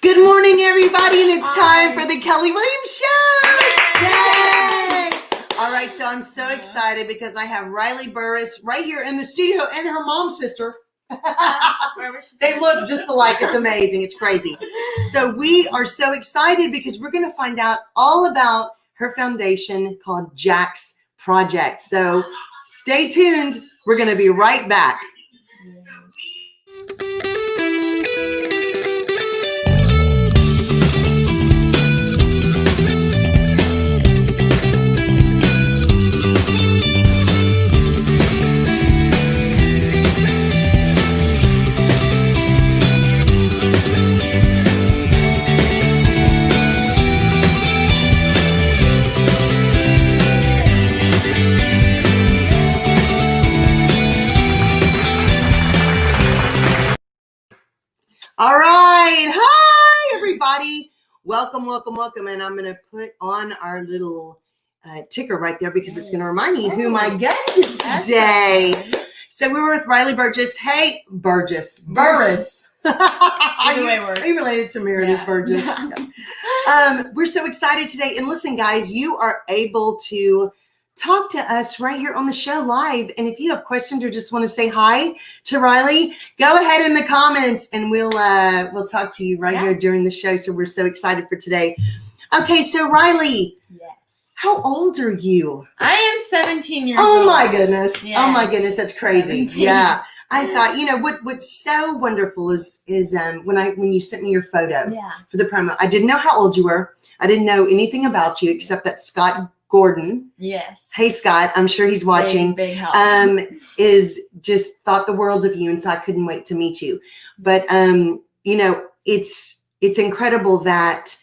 Good morning, everybody, and it's time for the Kelly Williams Show. Yay! All right, so I'm so excited because I have Rylee Burris right here in the studio and her mom's sister. They look just alike. It's amazing. It's crazy. So we are so excited because we're going to find out all about her foundation called Jack's Project. So stay tuned. We're going to be right back. All right. Hi, everybody. Welcome. And I'm going to put on our little ticker right there because it's going to remind me who my guest is today. So we were with Rylee Burgess. Hey, Burris. Are you related to Meredith Burgess? We're so excited today. And listen, guys, you are able to talk to us right here on the show live. And if you have questions or just want to say hi to Rylee, go ahead in the comments and we'll talk to you right here during the show. So we're so excited for today. Okay, so Rylee. Yes. How old are you? I am 17 years old. Oh my goodness. Yes. Oh my goodness, that's crazy. 17. Yeah. I thought, what's so wonderful is when you sent me your photo for the promo, I didn't know how old you were. I didn't know anything about you except that Scott Gordon. Yes. Hey, Scott. I'm sure he's watching. Big help. Is just thought the world of you. And so I couldn't wait to meet you. But, it's incredible that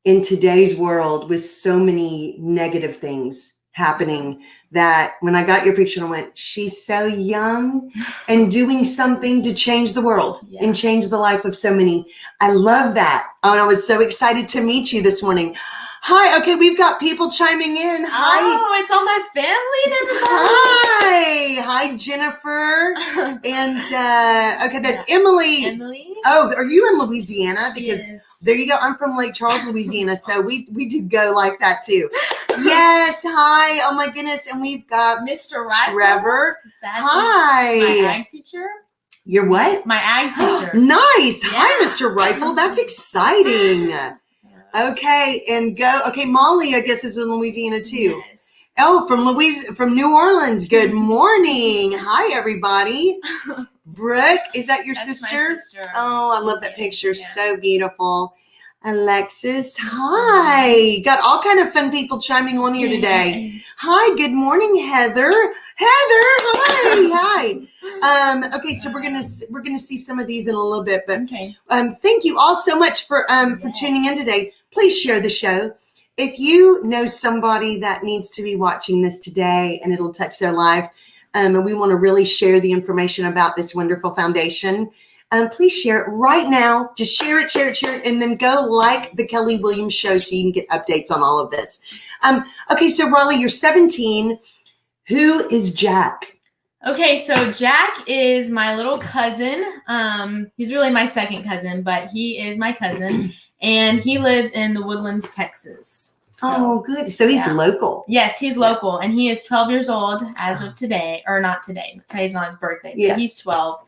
in today's world with so many negative things happening that when I got your picture, I went, she's so young and doing something to change the world and change the life of so many. I love that. Oh, and I was so excited to meet you this morning. Hi. Okay, we've got people chiming in. Hi. Oh, it's all my family and everybody. Hi, Jennifer. And okay, that's Emily. Oh, are you in Louisiana? Because there you go. I'm from Lake Charles, Louisiana, so we do go like that too. Yes. Hi. Oh my goodness. And we've got Mr. Rylee. Trevor. Hi. My ag teacher. You're what? My ag teacher. Nice. Yeah. Hi, Mr. Rifle. That's exciting. Okay, and go. Okay, Molly, I guess, is in Louisiana too. Yes. Oh, from New Orleans. Good morning. Hi, everybody. Brooke, is that your sister? My sister. Oh, I love that picture. Yeah. So beautiful. Alexis, hi. Got all kind of fun people chiming on here today. Yes. Hi, good morning, Heather. Hi. Okay, so we're gonna see some of these in a little bit, but thank you all so much for tuning in today. Please share the show. If you know somebody that needs to be watching this today and it'll touch their life, and we want to really share the information about this wonderful foundation, please share it right now. Just share it, and then go like the Kelly Williams Show so you can get updates on all of this. Okay, so Rylee, you're 17. Who is Jack? Okay, so Jack is my little cousin. He's really my second cousin, but he is my cousin, and he lives in the Woodlands, Texas. So, good. So he's local. Yes, he's local, and he is 12 years old as of today, or not today. Today's not his birthday, but he's 12.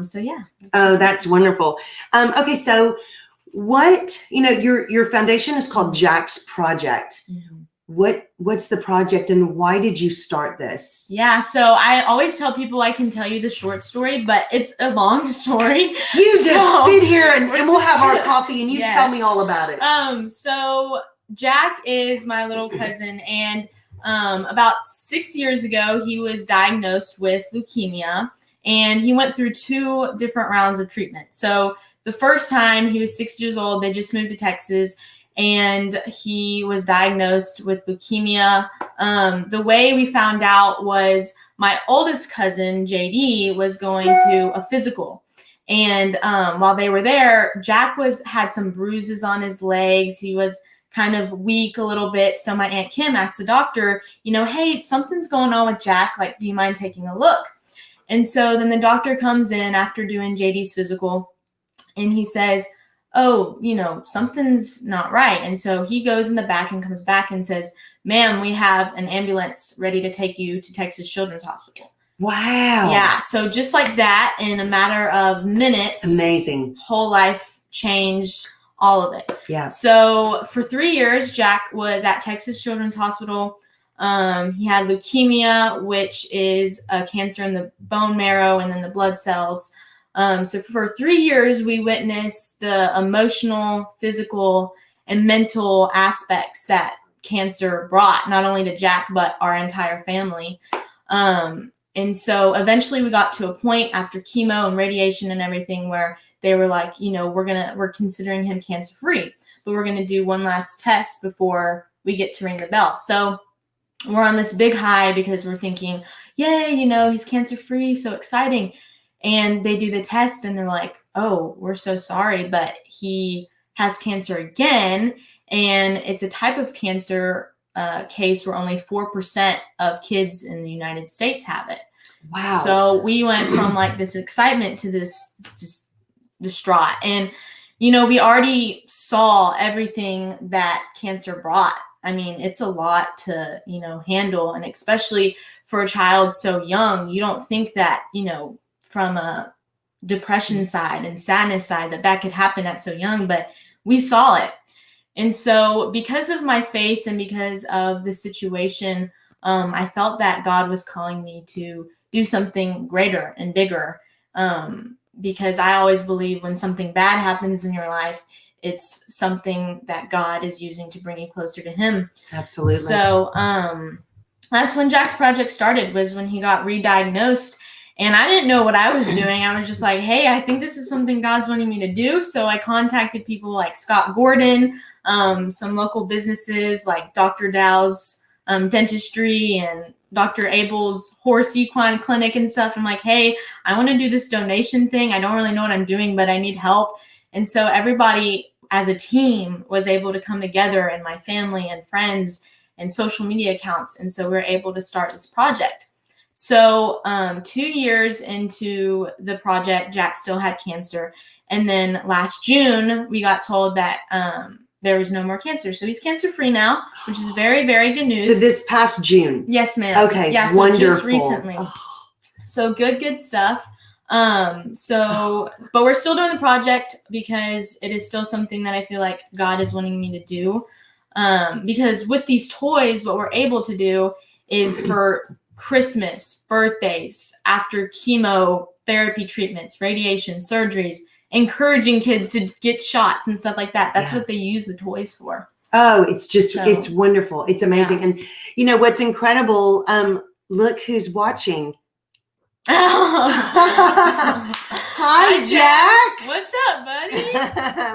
So yeah. Oh, that's wonderful. Okay, so what, your foundation is called Jack's Project. Mm-hmm. What's the project and why did you start this? Yeah, so I always tell people I can tell you the short story, but it's a long story. You just sit here and we'll have our coffee and you tell me all about it. So Jack is my little cousin, and about 6 years ago, he was diagnosed with leukemia, and he went through 2 different rounds of treatment. So the first time he was 6 years old, they just moved to Texas, and he was diagnosed with leukemia. The way we found out was my oldest cousin, JD, was going to a physical. And while they were there, Jack had some bruises on his legs. He was kind of weak a little bit. So my Aunt Kim asked the doctor, hey, something's going on with Jack. Like, do you mind taking a look? And so then the doctor comes in after doing JD's physical, and he says, oh, something's not right. And so he goes in the back and comes back and says, ma'am, we have an ambulance ready to take you to Texas Children's Hospital. Wow. Yeah. So just like that, in a matter of minutes, amazing, whole life changed, all of it. Yeah. So for 3 years, Jack was at Texas Children's Hospital. He had leukemia, which is a cancer in the bone marrow and then the blood cells. So for 3 years, we witnessed the emotional, physical, and mental aspects that cancer brought, not only to Jack, but our entire family. And so eventually we got to a point after chemo and radiation and everything where they were like, we're considering him cancer-free, but we're going to do one last test before we get to ring the bell. So we're on this big high because we're thinking, yay, he's cancer-free, so exciting. And they do the test and they're like, oh, we're so sorry, but he has cancer again. And it's a type of cancer case where only 4% of kids in the United States have it. Wow. So we went from like this excitement to this just distraught. And, we already saw everything that cancer brought. I mean, it's a lot to, handle. And especially for a child so young, you don't think that, from a depression side and sadness side that could happen at so young, but we saw it. And so because of my faith and because of the situation, I felt that God was calling me to do something greater and bigger. Because I always believe when something bad happens in your life, it's something that God is using to bring you closer to him. Absolutely. So that's when Jack's project started, was when he got re-diagnosed. And I didn't know what I was doing. I was just like, hey, I think this is something God's wanting me to do. So I contacted people like Scott Gordon, some local businesses like Dr. Dow's Dentistry and Dr. Abel's Horse Equine Clinic and stuff. I'm like, hey, I want to do this donation thing. I don't really know what I'm doing, but I need help. And so everybody as a team was able to come together, and my family and friends and social media accounts. And so we're able to start this project. So 2 years into the project, Jack still had cancer. And then last June, we got told that there was no more cancer. So he's cancer-free now, which is very, very good news. So this past June? Yes, ma'am. Okay, yeah, so wonderful. Just recently. Oh. So good stuff. But we're still doing the project because it is still something that I feel like God is wanting me to do. Because with these toys, what we're able to do is for Christmas, birthdays, after chemotherapy treatments, radiation, surgeries, encouraging kids to get shots and stuff like that. That's what they use the toys for. Oh, it's wonderful. It's amazing. Yeah. And what's incredible, look who's watching. Hi, Jack. What's up, buddy?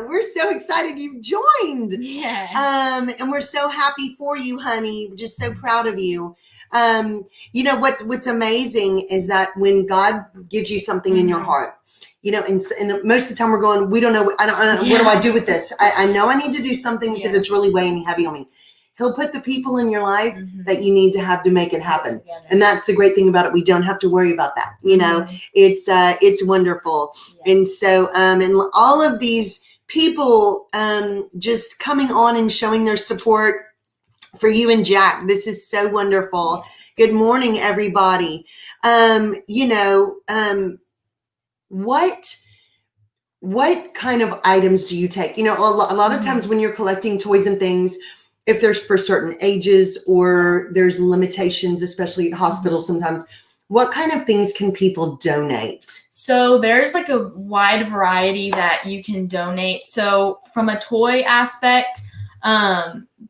We're so excited you've joined. Yeah. And we're so happy for you, honey. We're just so proud of you. What's amazing is that when God gives you something in your heart, and most of the time we're going, we don't know. I don't know. What do I do with this? I know I need to do something because it's really weighing heavy on me. He'll put the people in your life that you need to have to make it happen. And that's the great thing about it. We don't have to worry about that. It's wonderful. Yeah. And so, and all of these people just coming on and showing their support for you and Jack. This is so wonderful. Yes. Good morning, everybody. What kind of items do you take? A lot of times when you're collecting toys and things, if there's for certain ages or there's limitations, especially at hospitals sometimes, what kind of things can people donate? So there's like a wide variety that you can donate. So from a toy aspect,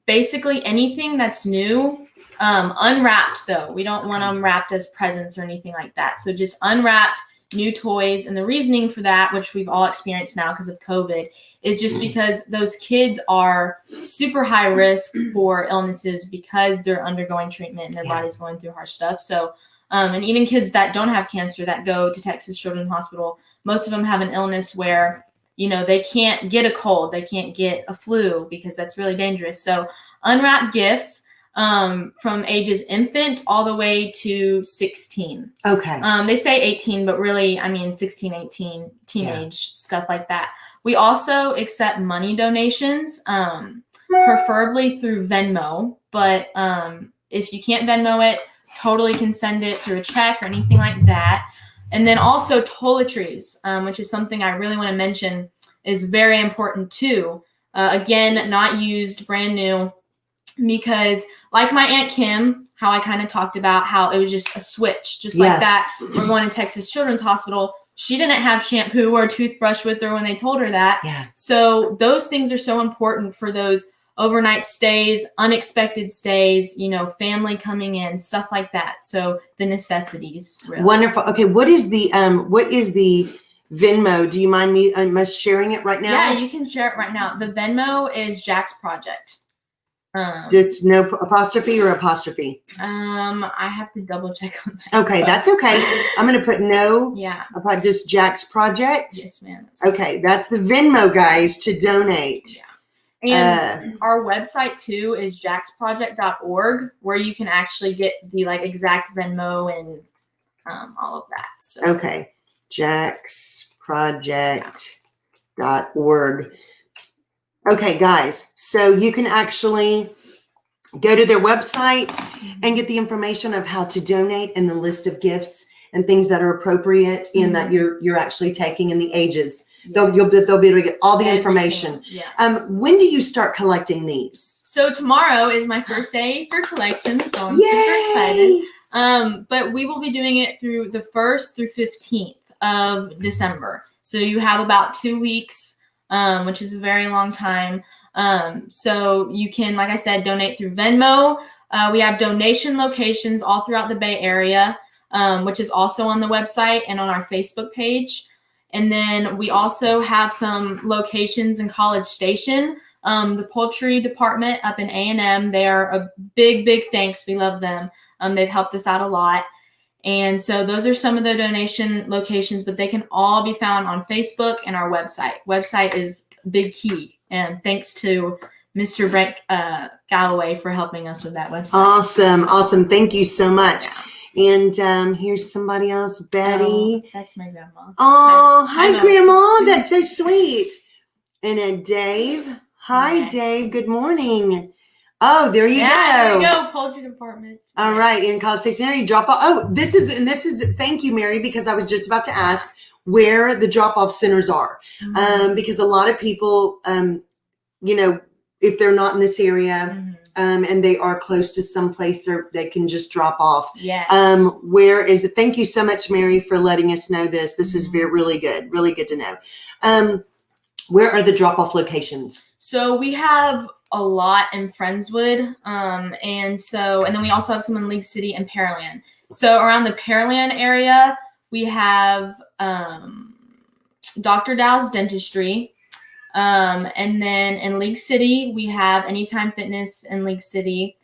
basically anything that's new, unwrapped though. We don't want them wrapped as presents or anything like that. So just unwrapped new toys. And the reasoning for that, which we've all experienced now because of COVID, is just because those kids are super high risk for illnesses because they're undergoing treatment and their body's going through harsh stuff. So, and even kids that don't have cancer that go to Texas Children's Hospital, most of them have an illness where, they can't get a cold, they can't get a flu because that's really dangerous. So unwrapped gifts, from ages infant all the way to 16. Okay. They say 18, but really, 16, 18, teenage, stuff like that. We also accept money donations, preferably through Venmo. But if you can't Venmo it, totally can send it through a check or anything like that. And then also toiletries, which is something I really want to mention, is very important too. Again, not used, brand new, because like my Aunt Kim, how I kind of talked about how it was just a switch, just like that. We're going to Texas Children's Hospital. She didn't have shampoo or toothbrush with her when they told her that. Yeah. So those things are so important for those overnight stays, unexpected stays, family coming in, stuff like that. So the necessities. Really. Wonderful. Okay, what is the Venmo? Do you mind me sharing it right now? Yeah, you can share it right now. The Venmo is Jack's Project. It's no apostrophe or apostrophe? I have to double check on that. Okay, that's okay. I'm going to put no. Yeah. Just Jack's Project. Yes, ma'am. Okay, that's the Venmo, guys, to donate. Yeah. And our website too is jacksproject.org, where you can actually get the exact Venmo and all of that. So. Okay, jacksproject.org. Okay, guys, so you can actually go to their website and get the information of how to donate and the list of gifts and things that are appropriate and that you're actually taking and the ages. Yes. They'll be able to get all the information. Yes. When do you start collecting these? So tomorrow is my first day for collection, so I'm super excited. But we will be doing it through the 1st through 15th of December. So you have about 2 weeks, which is a very long time. So you can, like I said, donate through Venmo. We have donation locations all throughout the Bay Area, which is also on the website and on our Facebook page. And then we also have some locations in College Station. The poultry department up in A&M, they are a big, big thanks. We love them. They've helped us out a lot. And so those are some of the donation locations, but they can all be found on Facebook and our website. Website is big key. And thanks to Mr. Brent Galloway for helping us with that website. Awesome. Thank you so much. Yeah. And here's somebody else, Betty. Oh, that's my grandma. Oh, hi Grandma. That's so sweet. And then Dave. Hi, yes. Dave. Good morning. Oh, there you go. There you go. Poultry department. All right. In College Station area, drop off. Oh, this is thank you, Mary, because I was just about to ask where the drop-off centers are. Because a lot of people, if they're not in this area, and they are close to some place they can just drop off. Yes. Where is it? Thank you so much, Mary, for letting us know this. This is really good to know. Where are the drop-off locations? So we have a lot in Friendswood. And then we also have some in League City and Pearland. So around the Pearland area, we have Dr. Dow's Dentistry. And then in League City, we have Anytime Fitness in League City.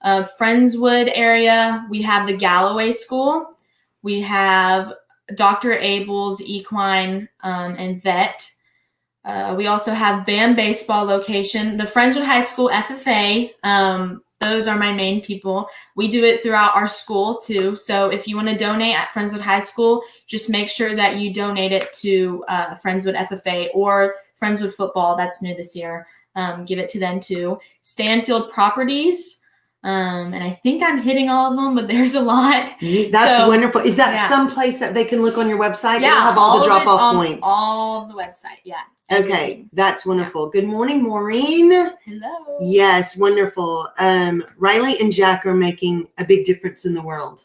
Friendswood area, we have the Galloway School. We have Dr. Abel's Equine and Vet. We also have BAM Baseball location. The Friendswood High School FFA, those are my main people. We do it throughout our school too. So if you want to donate at Friendswood High School, just make sure that you donate it to Friendswood FFA or Friendswood Football. That's new this year. Give it to them too. Stanfield Properties. And I think I'm hitting all of them, but there's a lot. That's wonderful. Is that some place that they can look on your website? Yeah. It'll have all the drop-off points. All the website. Yeah. Okay. That's wonderful. Yeah. Good morning, Maureen. Hello. Yes. Wonderful. Rylee and Jack are making a big difference in the world.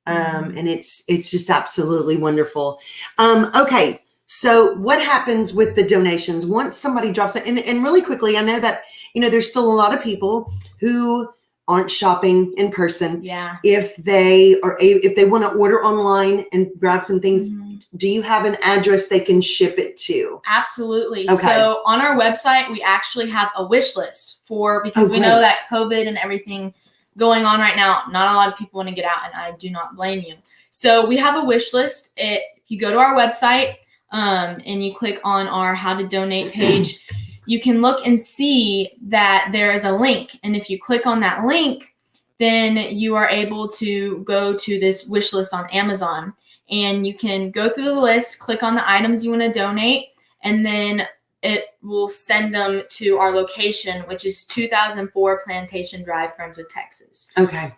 And it's just absolutely wonderful. Okay. So what happens with the donations once somebody drops it? And really quickly, I know that, there's still a lot of people who aren't shopping in person. Yeah. If they want to order online and grab some things, do you have an address they can ship it to? Absolutely. Okay. So on our website, we actually have a wish list because we know that COVID and everything going on right now, not a lot of people want to get out, and I do not blame you. So we have a wish list. If you go to our website, and you click on our How to Donate page, you can look and see that there is a link. And if you click on that link, then you are able to go to this wish list on Amazon. And you can go through the list, click on the items you want to donate, and then it will send them to our location, which is 2004 Plantation Drive, Friendswood, Texas. Okay.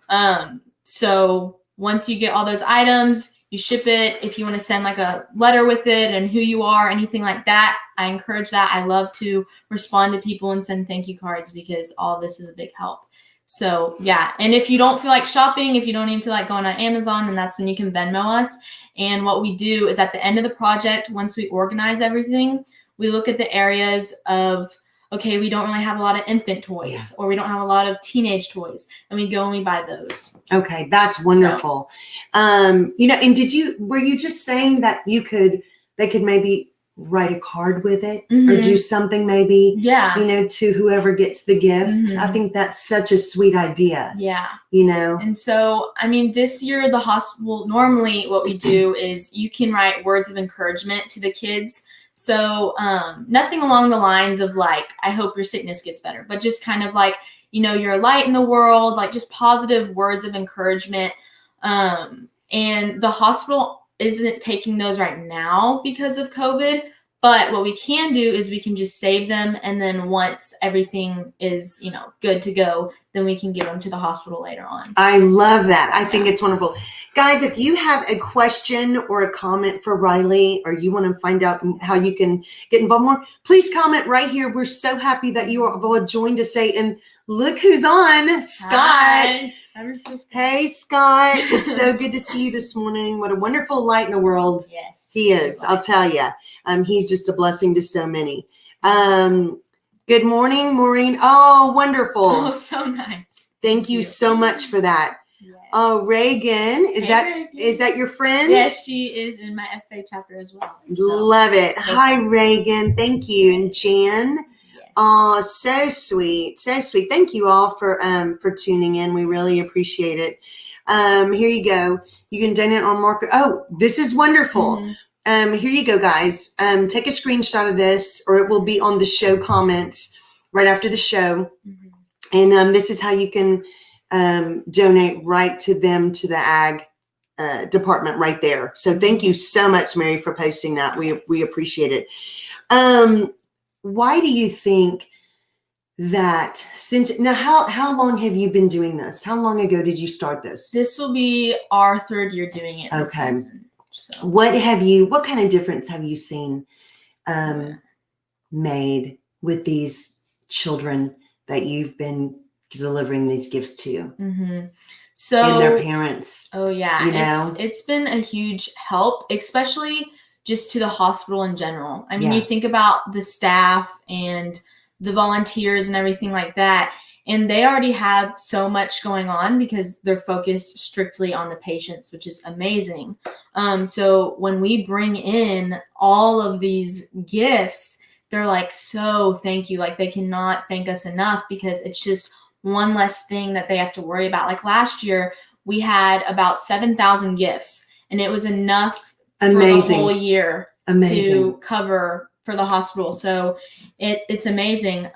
So once you get all those items, you ship it. If you want to send like a letter with it and who you are, anything like that, I encourage that. I love to respond to people and send thank you cards because all this is a big help. So yeah, and if you don't feel like shopping, if you don't even feel like going on Amazon, then that's when you can Venmo us. And what we do is at the end of the project, once we organize everything, we look at the areas of, okay, we don't really have a lot of infant toys or we don't have a lot of teenage toys, and we go and we buy those. Okay, that's wonderful. And were you just saying that they could maybe write a card with it or do something maybe, to whoever gets the gift? I think that's such a sweet idea. Yeah. And so, this year the hospital, normally what we do is you can write words of encouragement to the kids. So nothing along the lines of like, I hope your sickness gets better, but just kind of like, you're a light in the world, like just positive words of encouragement. And the hospital isn't taking those right now because of COVID, but what we can do is we can just save them. And then once everything is, good to go, then we can give them to the hospital later on. I love that. I think it's wonderful. Guys, if you have a question or a comment for Rylee, or you want to find out how you can get involved more, please comment right here. We're so happy that you all joined us today. And look who's on, Scott. Hi. Hey, Scott. It's so good to see you this morning. What a wonderful light in the world. Yes. He is. I'll tell you. He's just a blessing to so many. Good morning, Maureen. Oh, wonderful. Oh, so nice. Thank you so much for that. Yes. Oh, Reagan. Reagan. Is that your friend? Yes, she is in my FA chapter as well. So, love it. Hi, Reagan. Thank you. And Jan. Yes. Oh, so sweet. So sweet. Thank you all for tuning in. We really appreciate it. Here you go. You can donate on market. Oh, this is wonderful. Here you go, guys. Take a screenshot of this, or it will be on the show comments right after the show. And this is how you can donate right to them, to the ag department right there. So thank you so much, Mary, for posting that. We appreciate it. Why do you think that how long have you been doing this? How long ago did you start this? This will be our third year doing it this season. So. What kind of difference have you seen made with these children that you've been delivering these gifts to? So, and their parents. Oh yeah. It's been a huge help, especially just to the hospital in general. You think about the staff and the volunteers and everything like that, and they already have so much going on because they're focused strictly on the patients, which is amazing. So when we bring in all of these gifts, they're like, so thank you. Like, they cannot thank us enough because it's just one less thing that they have to worry about. Like last year, we had about 7,000 gifts, and it was enough for the whole year to cover for the hospital. So it's amazing.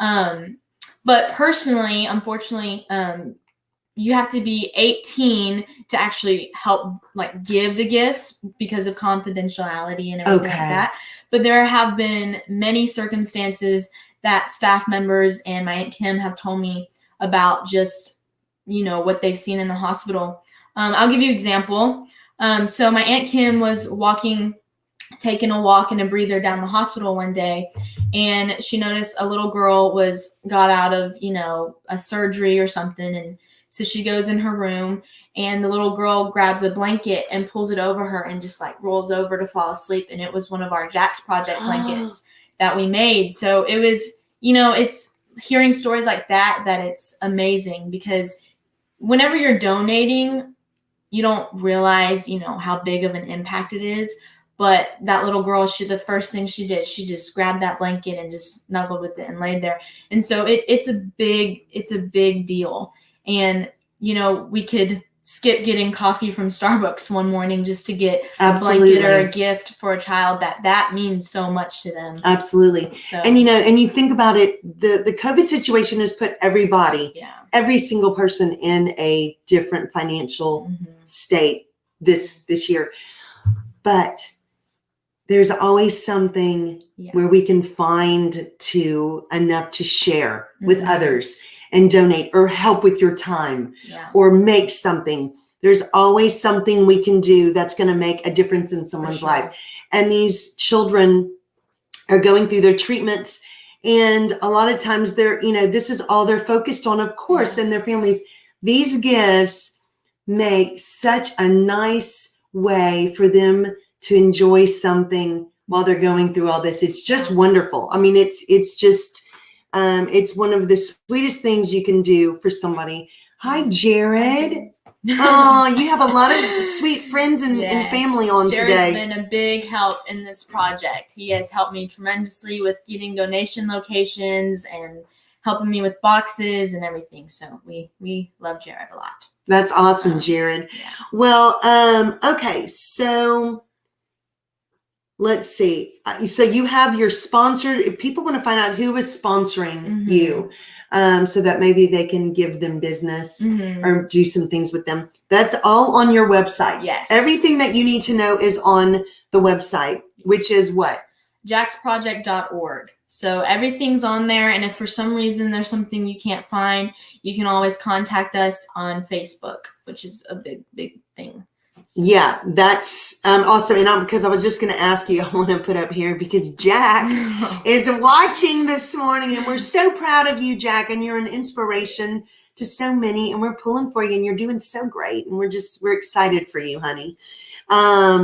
But personally, unfortunately, you have to be 18 to actually help give the gifts because of confidentiality and everything like that. But there have been many circumstances that staff members and my Aunt Kim have told me about just, what they've seen in the hospital. I'll give you an example. So my Aunt Kim was taking a walk and a breather down the hospital one day, and she noticed a little girl got out of, a surgery or something. And so she goes in her room, and the little girl grabs a blanket and pulls it over her and just rolls over to fall asleep. And it was one of our Jack's Project blankets that we made. So it was, it's hearing stories like that it's amazing, because whenever you're donating, you don't realize, how big of an impact it is. But that little girl, the first thing she did, she just grabbed that blanket and just snuggled with it and laid there. And so it's a big deal. And, we could skip getting coffee from Starbucks one morning just to get a blanket or a gift for a child that means so much to them. Absolutely. So, and, and you think about it, the COVID situation has put every single person in a different financial state this year. But there's always something Yeah. where we can find enough to share with Mhm. others and donate or help with your time Yeah. or make something. There's always something we can do that's going to make a difference in someone's sure. life. And these children are going through their treatments. And a lot of times this is all they're focused on, of course, and their families. These gifts make such a nice way for them to enjoy something while they're going through all this. It's just wonderful. I mean, it's just, it's one of the sweetest things you can do for somebody. Hi, Jared. Oh, you have a lot of sweet friends and family on Jared's today. Been a big help in this project. He has helped me tremendously with getting donation locations and helping me with boxes and everything. So we love Jared a lot. That's awesome, Jared. Yeah. Well, okay, so let's see. So you have your sponsored. If people want to find out who is sponsoring you, so that maybe they can give them business or do some things with them. That's all on your website. Yes. Everything that you need to know is on the website, which is what? jacksproject.org. So everything's on there. And if for some reason there's something you can't find, you can always contact us on Facebook, which is a big, big thing. Yeah, that's awesome. And because I was just going to ask you, I want to put up here because Jack is watching this morning, and we're so proud of you, Jack. And you're an inspiration to so many, and we're pulling for you, and you're doing so great. And we're excited for you, honey. How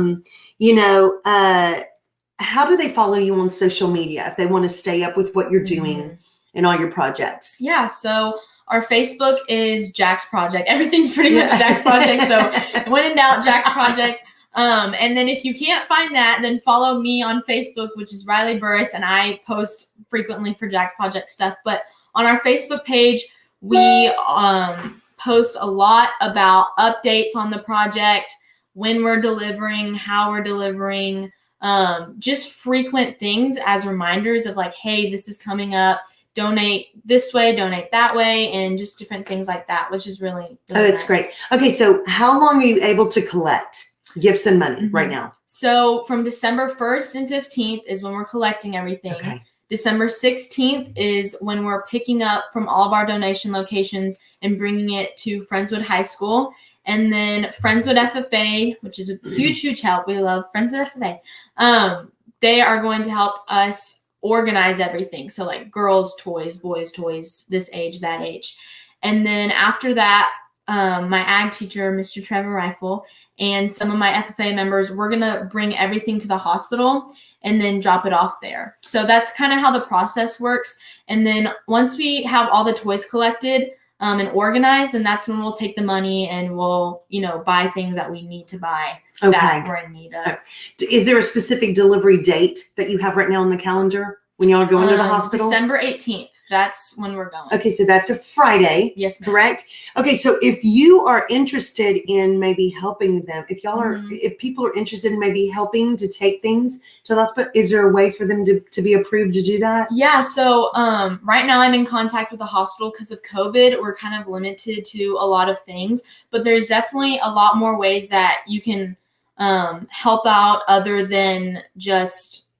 do they follow you on social media if they want to stay up with what you're doing and all your projects? Yeah, so our Facebook is Jack's Project. Everything's pretty much Jack's Project. So when in doubt, Jack's Project. And then if you can't find that, then follow me on Facebook, which is Rylee Burris, and I post frequently for Jack's Project stuff. But on our Facebook page, we post a lot about updates on the project, when we're delivering, how we're delivering, just frequent things as reminders of like, hey, this is coming up. Donate this way, donate that way, and just different things like that, which is really that's nice. Great. Okay, so how long are you able to collect gifts and money right now? So from December 1st and 15th is when we're collecting everything. Okay. December 16th is when we're picking up from all of our donation locations and bringing it to Friendswood High School. And then Friendswood FFA, which is a huge, huge help. We love Friendswood FFA. They are going to help us organize everything. So like girls' toys, boys' toys, this age, that age. And then after that, my ag teacher, Mr. Trevor Rifle, and some of my FFA members, we're going to bring everything to the hospital and then drop it off there. So that's kind of how the process works. And then once we have all the toys collected and organized, then that's when we'll take the money and we'll, buy things that we need to buy that we're in need of. Is there a specific delivery date that you have right now on the calendar when y'all are going to the hospital? December 18th. That's when we're going. Okay, so that's a Friday. Yes, ma'am. Correct? Okay, so if you are interested in maybe helping them, if people are interested in maybe helping to take things to the hospital, is there a way for them to be approved to do that? Yeah, so right now I'm in contact with the hospital because of COVID. We're kind of limited to a lot of things, but there's definitely a lot more ways that you can help out other than just,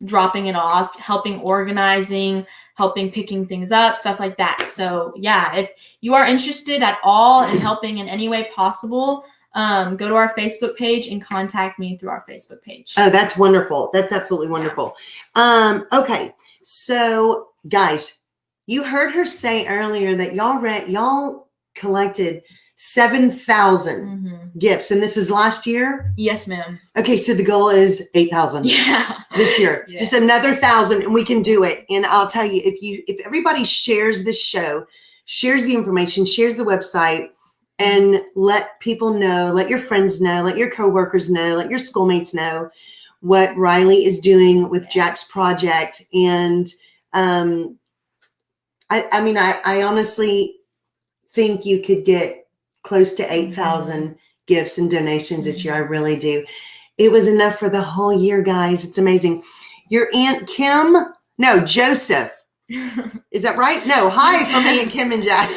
dropping it off, helping organizing, helping picking things up, stuff like that. So yeah, if you are interested at all in helping in any way possible, go to our Facebook page and contact me through our Facebook page. Oh, that's wonderful. That's absolutely wonderful. Yeah. Okay. So guys, you heard her say earlier that y'all collected 7,000 gifts, and this is last year? Yes, ma'am. Okay, so the goal is 8,000 this year. Yes. Just another 1,000, and we can do it. And I'll tell you, if everybody shares this show, shares the information, shares the website, and let people know, let your friends know, let your coworkers know, let your schoolmates know what Rylee is doing with Jack's Project. And I honestly think you could get close to 8,000 gifts and donations this year. I really do. It was enough for the whole year, guys. It's amazing. Your Aunt Joseph. Is that right? No, hi from me and Kim and Jack.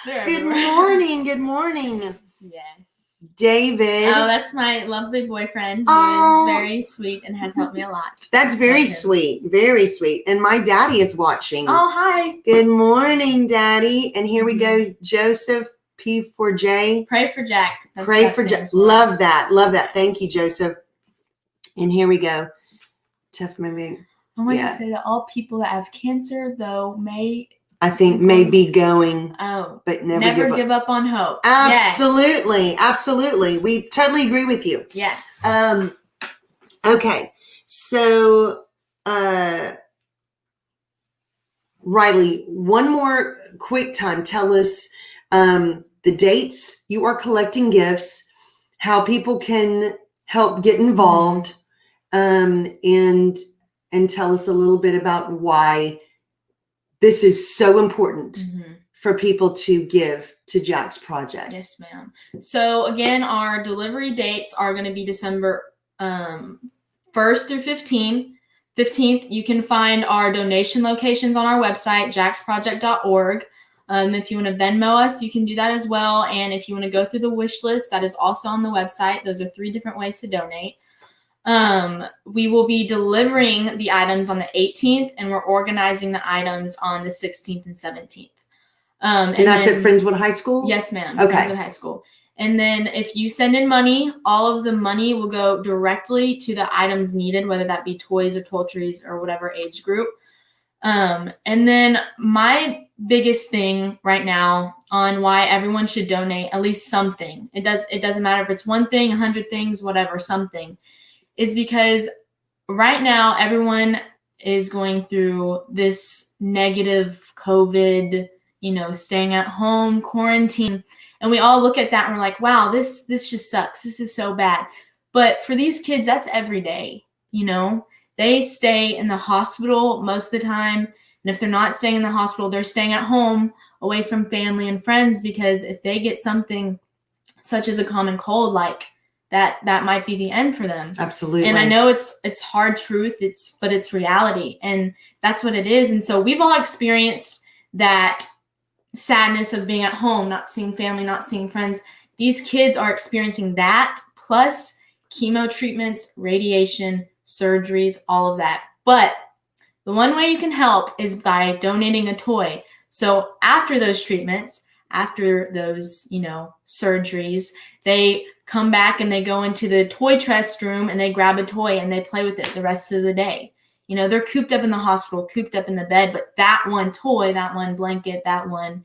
Good morning. Good morning. Yes. David. Oh, that's my lovely boyfriend who Oh. is very sweet and has helped me a lot. That's very Love him. sweet. Very sweet. And my daddy is watching. Oh, hi. Good morning, Daddy. And here we go. Joseph P4J. Pray for Jack. That's Pray what for that Jack. stands for. Love that. Love that. Thank you, Joseph. And here we go. Tough moving. I want Yeah. to say that all people that have cancer, though, may be going, but never give up on hope. Absolutely. Yes. Absolutely. We totally agree with you. Yes. Okay. So, Rylee, one more quick time. Tell us the dates you are collecting gifts, how people can help get involved, and tell us a little bit about why this is so important for people to give to Jack's project. Yes, ma'am. So again, our delivery dates are going to be December 1st through 15th. 15th, you can find our donation locations on our website, jacksproject.org. If you want to Venmo us, you can do that as well. And if you want to go through the wish list, that is also on the website. Those are 3 different ways to donate. We will be delivering the items on the 18th, and we're organizing the items on the 16th and 17th. And that's at Friendswood High School? Yes, ma'am. Okay. Friendswood High School. And then if you send in money, all of the money will go directly to the items needed, whether that be toys or toiletries or whatever age group. And then my biggest thing right now on why everyone should donate at least something. It doesn't matter if it's one thing, 100 things, whatever, something. Is because right now everyone is going through this negative COVID, staying at home, quarantine. And we all look at that and we're like, wow, this just sucks. This is so bad. But for these kids, that's every day, They stay in the hospital most of the time. And if they're not staying in the hospital, they're staying at home away from family and friends, because if they get something such as a common cold, like that might be the end for them. Absolutely. And I know it's hard truth, but it's reality. And that's what it is. And so we've all experienced that sadness of being at home, not seeing family, not seeing friends. These kids are experiencing that, plus chemo treatments, radiation, surgeries, all of that. But the one way you can help is by donating a toy. So after those treatments, after those, surgeries, they come back and they go into the toy chest room and they grab a toy and they play with it the rest of the day. They're cooped up in the hospital, cooped up in the bed, but that one toy, that one blanket, that one,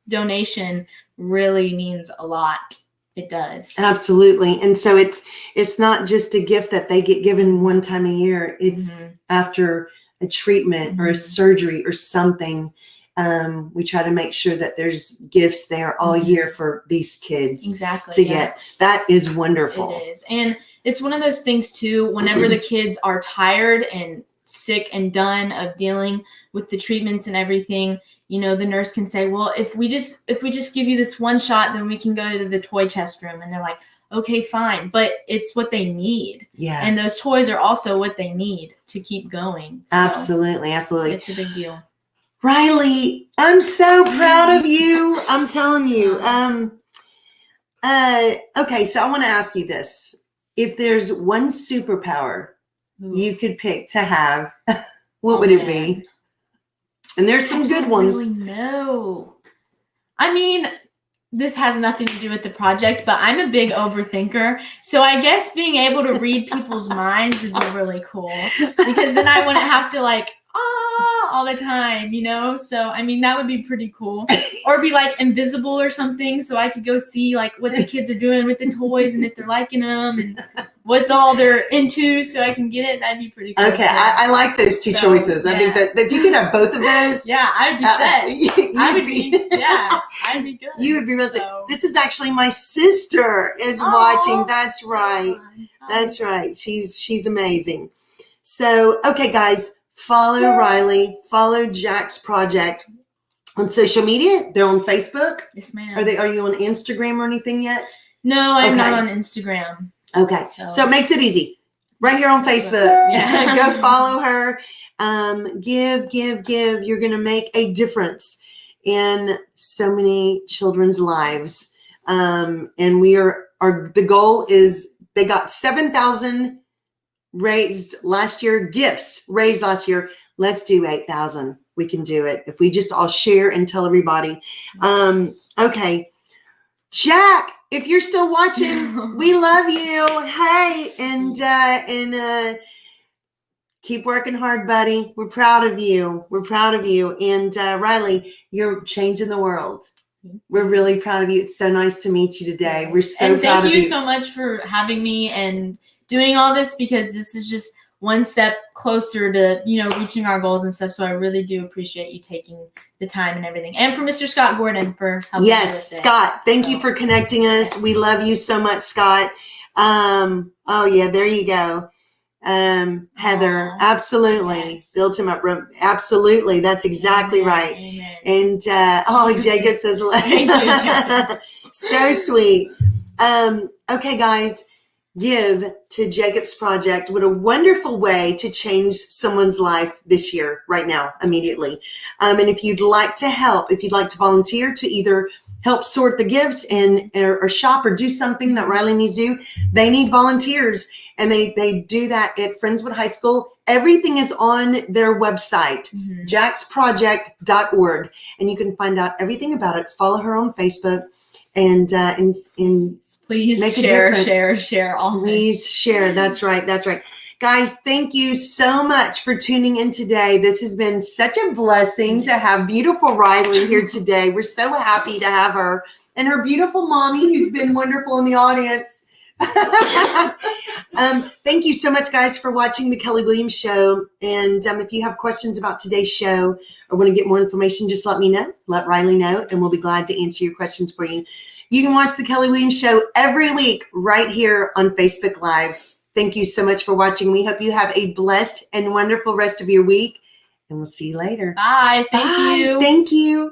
donation really means a lot. It does. Absolutely. And so it's not just a gift that they get given one time a year. It's after a treatment or a surgery or something. We try to make sure that there's gifts there all year for these kids to get. That is wonderful. It is. And it's one of those things too, whenever the kids are tired and sick and done of dealing with the treatments and everything, the nurse can say, well, if we just give you this one shot, then we can go to the toy chest room. And they're like, okay, fine. But it's what they need. Yeah. And those toys are also what they need to keep going. So Absolutely. Absolutely. It's a big deal. Rylee, I'm so proud of you. I'm telling you. Okay, so I want to ask you this. If there's one superpower you could pick to have, what would it be? And there's some good ones. Really know. I mean, this has nothing to do with the project, but I'm a big overthinker. So I guess being able to read people's minds would be really cool, because then I wouldn't have to all the time, So, I mean, that would be pretty cool. Or be invisible or something, so I could go see what the kids are doing with the toys and if they're liking them and what all they're into, so I can get it. That'd be pretty cool. Okay, I like those two choices. I think that if you could have both of those, I'd be set. I'd be good. You would be really. This is actually my sister is watching. That's right. That's right. She's amazing. So, okay, guys. Follow Rylee, follow Jack's project on social media. They're on Facebook. Yes, ma'am. Are you on Instagram or anything yet? No, I'm not on Instagram. Okay. So it makes it easy. Right here on Facebook. Yeah. Go follow her. Give. You're going to make a difference in so many children's lives. And we are the goal is they got 7,000 raised last year, gifts raised last year. Let's do 8,000. We can do it if we just all share and tell everybody. Yes. Okay. Jack, if you're still watching, we love you. Hey, and keep working hard, buddy. We're proud of you. We're proud of you. And Rylee, you're changing the world. We're really proud of you. It's so nice to meet you today. We're so proud of you. Thank you so much for having me and doing all this, because this is just one step closer to, reaching our goals and stuff. So I really do appreciate you taking the time and everything. And for Mr. Scott Gordon for helping me with this. Scott, thank you for connecting us. We love you so much, Scott. Oh yeah, there you go. Heather, absolutely. Yes. Built him up. Absolutely. That's exactly right. Amen. And Jacob says, Thank you, Jacob. So sweet. Okay, guys, give to Jacob's Project. What a wonderful way to change someone's life this year, right now, immediately. And if you'd like to help, if you'd like to volunteer to either help sort the gifts or shop or do something that Rylee needs to do, they need volunteers. And they do that at Friendswood High School. Everything is on their website, jacksproject.org. And you can find out everything about it. Follow her on Facebook. And please make share all. Please share. That's right. Guys, thank you so much for tuning in today. This has been such a blessing to have beautiful Rylee here today. We're so happy to have her and her beautiful mommy, who's been wonderful in the audience. Thank you so much, guys, for watching the Kelly Williams Show. And if you have questions about today's show or want to get more information, just let me know. Let Rylee know, and we'll be glad to answer your questions for you. You can watch the Kelly Williams Show every week right here on Facebook Live. Thank you so much for watching. We hope you have a blessed and wonderful rest of your week, and we'll see you later. Bye. Thank you. Thank you.